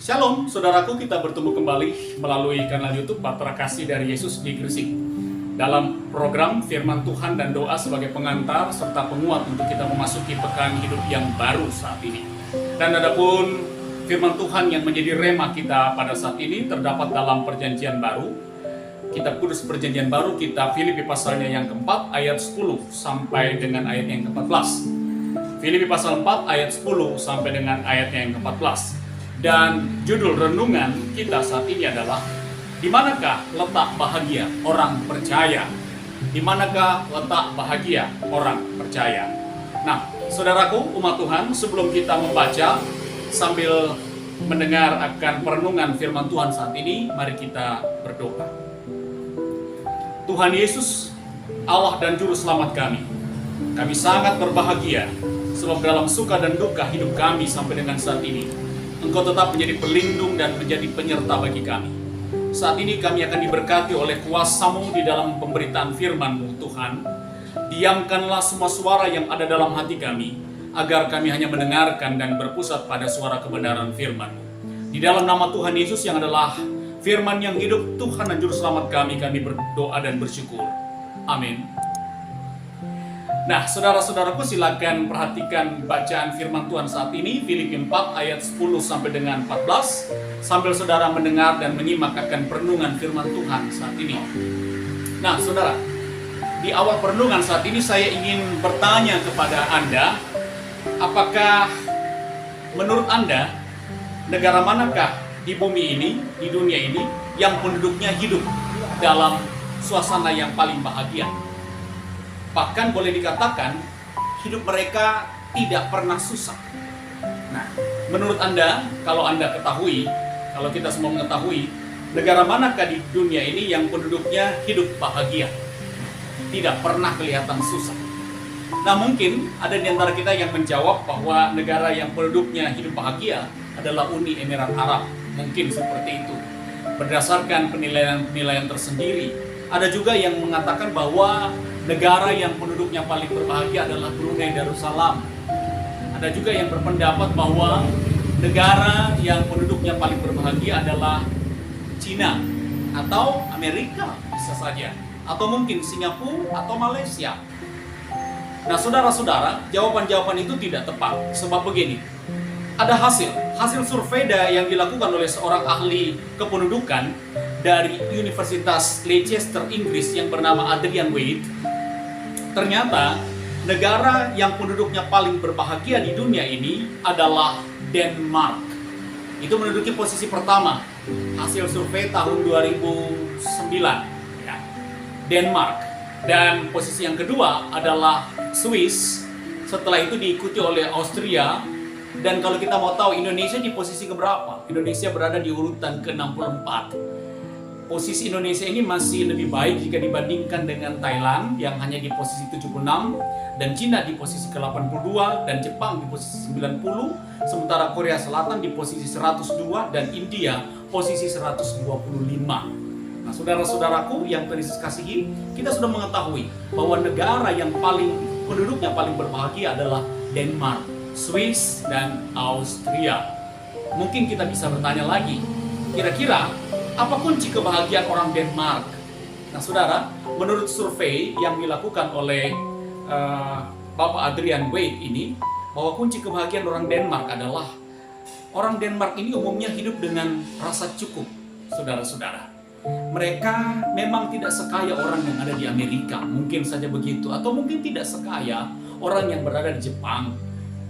Shalom, saudaraku, kita bertemu kembali melalui kanal YouTube Bahtera Kasih dari Yesus di Gresik dalam program Firman Tuhan dan Doa sebagai pengantar serta penguat untuk kita memasuki pekan hidup yang baru saat ini. Dan adapun Firman Tuhan yang menjadi rema kita pada saat ini terdapat dalam Perjanjian Baru, Kitab Kudus Perjanjian Baru, kitab Filipi pasalnya yang keempat ayat 10 sampai dengan ayat yang ke-14. Filipi pasal 4 ayat 10 sampai dengan ayatnya yang ke-14. Dan judul renungan kita saat ini adalah di manakah letak bahagia orang percaya? Di manakah letak bahagia orang percaya? Nah, saudaraku, umat Tuhan, sebelum kita membaca sambil mendengar akan perenungan firman Tuhan saat ini, mari kita berdoa. Tuhan Yesus, Allah dan Juru Selamat kami sangat berbahagia sebab dalam suka dan duka hidup kami sampai dengan saat ini, Engkau tetap menjadi pelindung dan menjadi penyerta bagi kami. Saat ini kami akan diberkati oleh kuasa-Mu di dalam pemberitaan firman-Mu, Tuhan. Diamkanlah semua suara yang ada dalam hati kami, agar kami hanya mendengarkan dan berpusat pada suara kebenaran firman-Mu. Di dalam nama Tuhan Yesus yang adalah firman yang hidup, Tuhan dan Juru Selamat kami berdoa dan bersyukur. Amin. Nah, saudara-saudaraku, silakan perhatikan bacaan firman Tuhan saat ini, Filipi 4 ayat 10 sampai dengan 14, sambil saudara mendengar dan menyimak akan perenungan firman Tuhan saat ini. Nah, saudara, di awal perenungan saat ini saya ingin bertanya kepada Anda, apakah menurut Anda negara manakah di bumi ini, di dunia ini, yang penduduknya hidup dalam suasana yang paling bahagia? Bahkan boleh dikatakan hidup mereka tidak pernah susah. Nah, menurut Anda, kalau Anda ketahui, kalau kita semua mengetahui, negara manakah di dunia ini yang penduduknya hidup bahagia? Tidak pernah kelihatan susah. Nah, mungkin ada di antara kita yang menjawab bahwa negara yang penduduknya hidup bahagia adalah Uni Emirat Arab. Mungkin seperti itu. Berdasarkan penilaian tersendiri. Ada juga yang mengatakan bahwa negara yang penduduknya paling berbahagia adalah Brunei Darussalam. Ada juga yang berpendapat bahwa negara yang penduduknya paling berbahagia adalah Cina atau Amerika bisa saja, atau mungkin Singapura atau Malaysia. Nah, saudara-saudara, jawaban-jawaban itu tidak tepat. Sebab begini, ada hasil survei yang dilakukan oleh seorang ahli kependudukan dari Universitas Leicester Inggris yang bernama Adrian Wade. Ternyata negara yang penduduknya paling berbahagia di dunia ini adalah Denmark. Itu menduduki posisi pertama. Hasil survei tahun 2009. Ya. Denmark. Dan posisi yang kedua adalah Swiss. Setelah itu diikuti oleh Austria. Dan kalau kita mau tahu Indonesia di posisi keberapa? Indonesia berada di urutan ke-64. Posisi Indonesia ini masih lebih baik jika dibandingkan dengan Thailand yang hanya di posisi 76, dan Cina di posisi ke-82, dan Jepang di posisi 90, sementara Korea Selatan di posisi 102, dan India posisi 125. Nah, saudara-saudaraku yang Tuhan Yesus kasihi, kita sudah mengetahui bahwa negara yang penduduknya paling berbahagia adalah Denmark, Swiss, dan Austria. Mungkin kita bisa bertanya lagi, kira-kira apa kunci kebahagiaan orang Denmark? Nah, saudara, menurut survei yang dilakukan oleh Bapak Adrian Wade ini, bahwa kunci kebahagiaan orang Denmark adalah orang Denmark ini umumnya hidup dengan rasa cukup, saudara-saudara. Mereka memang tidak sekaya orang yang ada di Amerika, mungkin saja begitu, atau mungkin tidak sekaya orang yang berada di Jepang.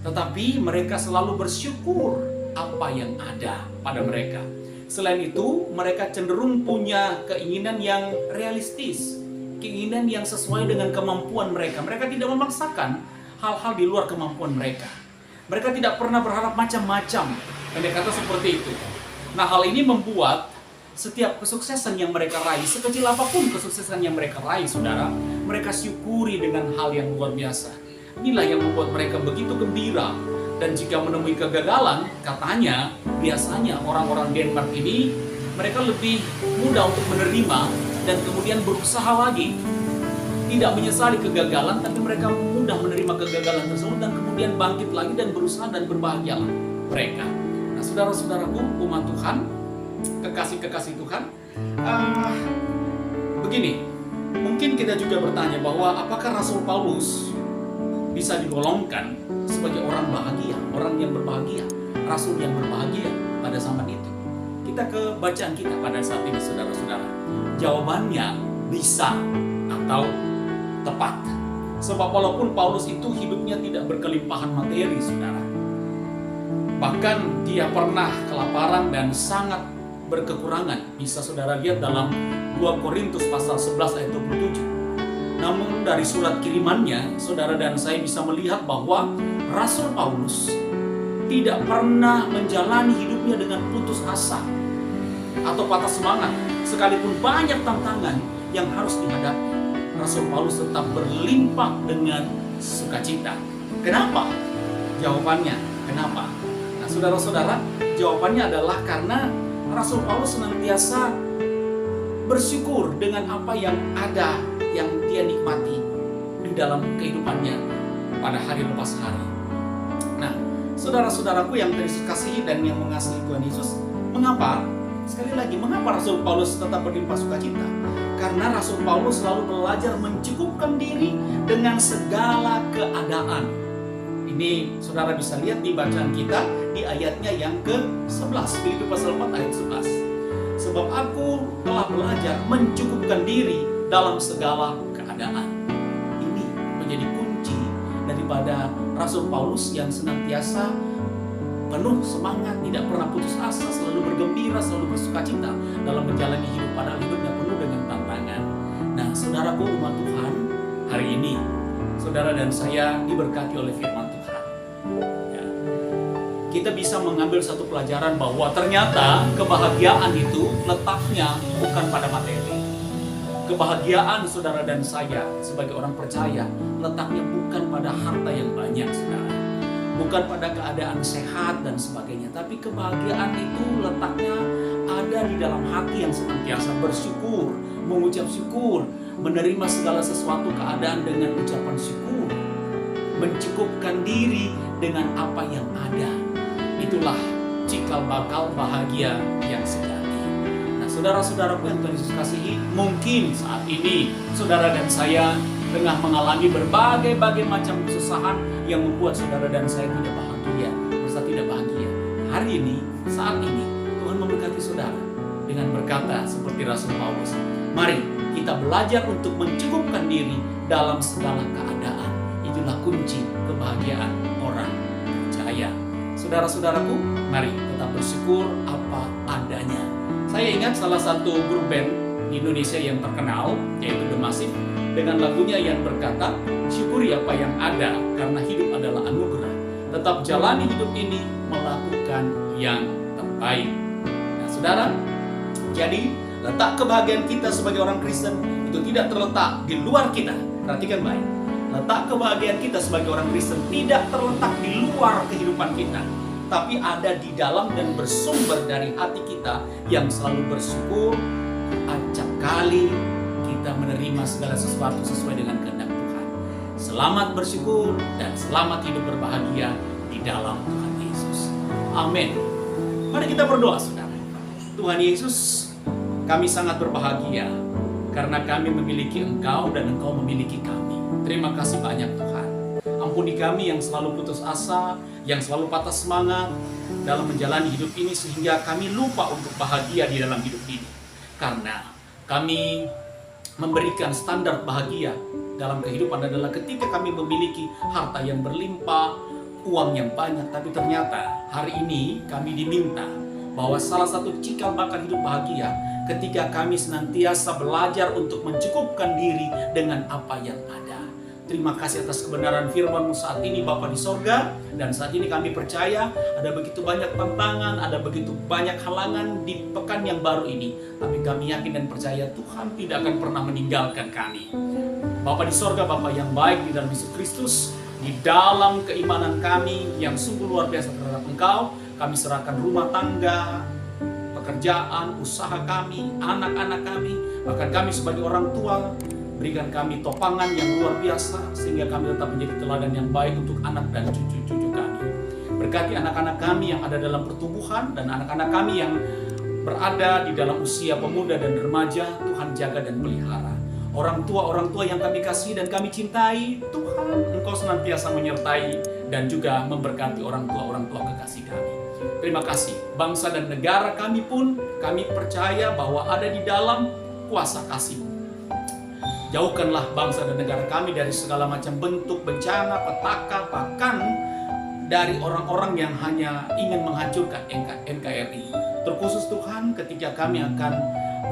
Tetapi mereka selalu bersyukur apa yang ada pada mereka. Selain itu, mereka cenderung punya keinginan yang realistis, keinginan yang sesuai dengan kemampuan mereka. Mereka tidak memaksakan hal-hal di luar kemampuan mereka. Mereka tidak pernah berharap macam-macam. Pendek kata seperti itu. Nah, hal ini membuat setiap kesuksesan yang mereka raih, sekecil apapun kesuksesan yang mereka raih, saudara, mereka syukuri dengan hal yang luar biasa. Inilah yang membuat mereka begitu gembira. Dan jika menemui kegagalan, katanya biasanya orang-orang Denmark ini mereka lebih mudah untuk menerima dan kemudian berusaha lagi. Tidak menyesali kegagalan, tapi mereka mudah menerima kegagalan tersebut dan kemudian bangkit lagi dan berusaha dan berbahagialah mereka. Nah, saudara-saudaraku, umat Tuhan, kekasih-kekasih Tuhan, begini, mungkin kita juga bertanya bahwa apakah Rasul Paulus bisa digolongkan sebagai orang bahagia, orang yang berbahagia, rasul yang berbahagia pada zaman itu? Kita ke bacaan kita pada saat ini, saudara-saudara. Jawabannya bisa atau tepat. Sebab walaupun Paulus itu hidupnya tidak berkelimpahan materi, saudara, bahkan dia pernah kelaparan dan sangat berkekurangan. Bisa saudara lihat dalam 2 Korintus pasal 11 ayat 27. Namun dari surat kirimannya, saudara dan saya bisa melihat bahwa Rasul Paulus tidak pernah menjalani hidupnya dengan putus asa atau patah semangat. Sekalipun banyak tantangan yang harus dihadapi, Rasul Paulus tetap berlimpah dengan sukacita. Kenapa? Jawabannya, kenapa? Nah, saudara-saudara, jawabannya adalah karena Rasul Paulus senantiasa bersyukur dengan apa yang ada, yang dia nikmati di dalam kehidupannya pada hari lepas hari. Nah, saudara-saudaraku yang terkasihi dan yang mengasihi Tuhan Yesus, mengapa? Sekali lagi, mengapa Rasul Paulus tetap berlimpah sukacita? Karena Rasul Paulus selalu belajar mencukupkan diri dengan segala keadaan. Ini saudara bisa lihat di bacaan kita di ayatnya yang ke-11, Filipi pasal 4 ayat 11. Sebab aku telah belajar mencukupkan diri dalam segala keadaan. Ini menjadi kunci daripada Rasul Paulus yang senantiasa penuh semangat, tidak pernah putus asa, selalu bergembira, selalu bersukacita dalam menjalani hidup, padahal hidupnya penuh dengan tantangan. Nah, saudaraku umat Tuhan, hari ini saudara dan saya diberkati oleh firman Tuhan. Ya. Kita bisa mengambil satu pelajaran bahwa ternyata kebahagiaan itu letaknya bukan pada materi. Kebahagiaan saudara dan saya sebagai orang percaya letaknya bukan pada harta yang banyak, saudara. Bukan pada keadaan sehat dan sebagainya, tapi kebahagiaan itu letaknya ada di dalam hati yang senantiasa bersyukur, mengucap syukur, menerima segala sesuatu keadaan dengan ucapan syukur, mencukupkan diri dengan apa yang ada. Itulah cikal bakal bahagia yang sejati. Nah, saudara-saudaraku yang Tuhan Yesus kasihi, mungkin saat ini saudara dan saya tengah mengalami berbagai macam kesusahan yang membuat saudara dan saya tidak bahagia, merasa tidak bahagia. Hari ini, saat ini, Tuhan memberkati saudara dengan berkata seperti Rasul Paulus, mari kita belajar untuk mencukupkan diri dalam segala keadaan. Itulah kunci kebahagiaan orang percaya. Saudara-saudaraku, mari tetap bersyukur apa adanya. Saya ingat salah satu grup band di Indonesia yang terkenal, yaitu The Massive, dengan lagunya yang berkata, syukuri apa yang ada karena hidup adalah anugerah. Tetap jalani hidup ini melakukan yang terbaik. Nah, saudara, jadi letak kebahagiaan kita sebagai orang Kristen itu tidak terletak di luar kita. Perhatikan baik. Letak kebahagiaan kita sebagai orang Kristen tidak terletak di luar kehidupan kita, tapi ada di dalam dan bersumber dari hati kita yang selalu bersyukur. Acap kali kita menerima segala sesuatu sesuai dengan kehendak Tuhan. Selamat bersyukur dan selamat hidup berbahagia di dalam Tuhan Yesus. Amin. Mari kita berdoa, saudara. Tuhan Yesus, kami sangat berbahagia karena kami memiliki Engkau dan Engkau memiliki kami. Terima kasih banyak Tuhan. Ampuni kami yang selalu putus asa, yang selalu patah semangat dalam menjalani hidup ini sehingga kami lupa untuk bahagia di dalam hidup ini. Karena kami memberikan standar bahagia dalam kehidupan adalah ketika kami memiliki harta yang berlimpah, uang yang banyak, tapi ternyata hari ini kami diminta bahwa salah satu cikal bakal hidup bahagia ketika kami senantiasa belajar untuk mencukupkan diri dengan apa yang ada. Terima kasih atas kebenaran firman-Mu saat ini Bapa di sorga. Dan saat ini kami percaya ada begitu banyak tantangan, ada begitu banyak halangan di pekan yang baru ini. Tapi kami yakin dan percaya Tuhan tidak akan pernah meninggalkan kami. Bapa di sorga, Bapa yang baik di dalam Yesus Kristus, di dalam keimanan kami yang sungguh luar biasa terhadap Engkau, kami serahkan rumah tangga, pekerjaan, usaha kami, anak-anak kami, bahkan kami sebagai orang tua. Berikan kami topangan yang luar biasa sehingga kami tetap menjadi teladan yang baik untuk anak dan cucu-cucu kami. Berkati anak-anak kami yang ada dalam pertumbuhan dan anak-anak kami yang berada di dalam usia pemuda dan remaja. Tuhan jaga dan pelihara. Orang tua yang kami kasih dan kami cintai, Tuhan Engkau senantiasa menyertai dan juga memberkati orang tua kekasih kami. Terima kasih. Bangsa dan negara kami pun kami percaya bahwa ada di dalam kuasa kasih-Mu. Jauhkanlah bangsa dan negara kami dari segala macam bentuk bencana, petaka, bahkan dari orang-orang yang hanya ingin menghancurkan NKRI. Terkhusus Tuhan, ketika kami akan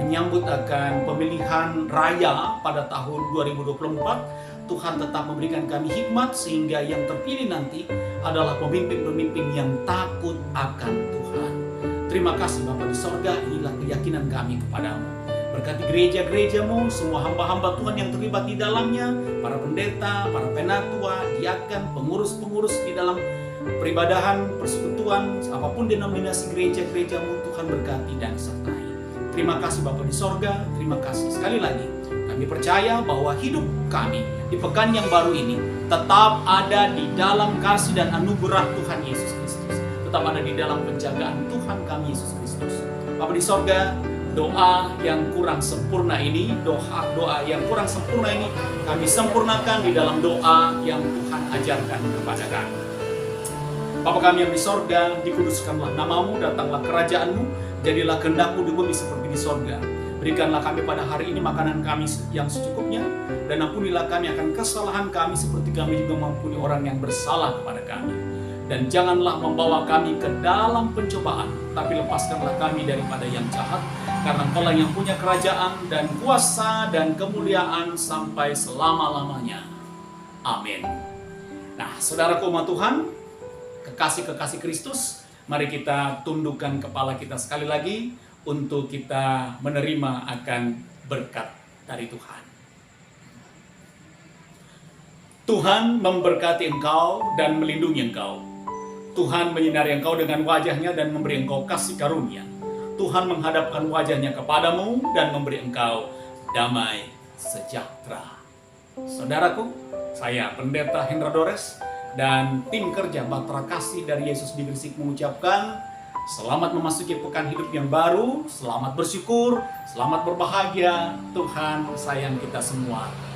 menyambut akan pemilihan raya pada tahun 2024, Tuhan tetap memberikan kami hikmat sehingga yang terpilih nanti adalah pemimpin-pemimpin yang takut akan Tuhan. Terima kasih Bapa di sorga, inilah keyakinan kami kepadamu. Berkati gereja-gereja-Mu, semua hamba-hamba Tuhan yang terlibat di dalamnya, para pendeta, para penatua, diakan, pengurus-pengurus di dalam peribadahan, persekutuan, apapun denominasi gereja-gereja-Mu, Tuhan berkati dan sertai. Terima kasih Bapa di sorga, terima kasih sekali lagi. Kami percaya bahwa hidup kami di pekan yang baru ini tetap ada di dalam kasih dan anugerah Tuhan Yesus Kristus. Tetap ada di dalam penjagaan Tuhan kami Yesus Kristus. Bapa di sorga, doa yang kurang sempurna ini, doa yang kurang sempurna ini kami sempurnakan di dalam doa yang Tuhan ajarkan kepada kami. Bapa kami yang di sorga, dikuduskanlah namamu, datanglah kerajaan-Mu, jadilah kehendak-Mu di bumi seperti di sorga. Berikanlah kami pada hari ini makanan kami yang secukupnya, dan ampunilah kami akan kesalahan kami seperti kami juga mengampuni orang yang bersalah kepada kami. Dan janganlah membawa kami ke dalam pencobaan, tapi lepaskanlah kami daripada yang jahat, karena Engkaulah yang punya kerajaan dan kuasa dan kemuliaan sampai selama-lamanya. Amin. Nah, saudaraku umat Tuhan, kekasih-kekasih Kristus, mari kita tundukkan kepala kita sekali lagi untuk kita menerima akan berkat dari Tuhan. Tuhan memberkati engkau dan melindungi engkau. Tuhan menyinari engkau dengan wajahnya dan memberi engkau kasih karunia. Tuhan menghadapkan wajahnya kepadamu dan memberi engkau damai sejahtera. Saudaraku, saya Pendeta Hendra Dores dan tim kerja Bahtera Kasih dari Yesus di Gresik mengucapkan selamat memasuki pekan hidup yang baru, selamat bersyukur, selamat berbahagia. Tuhan sayang kita semua.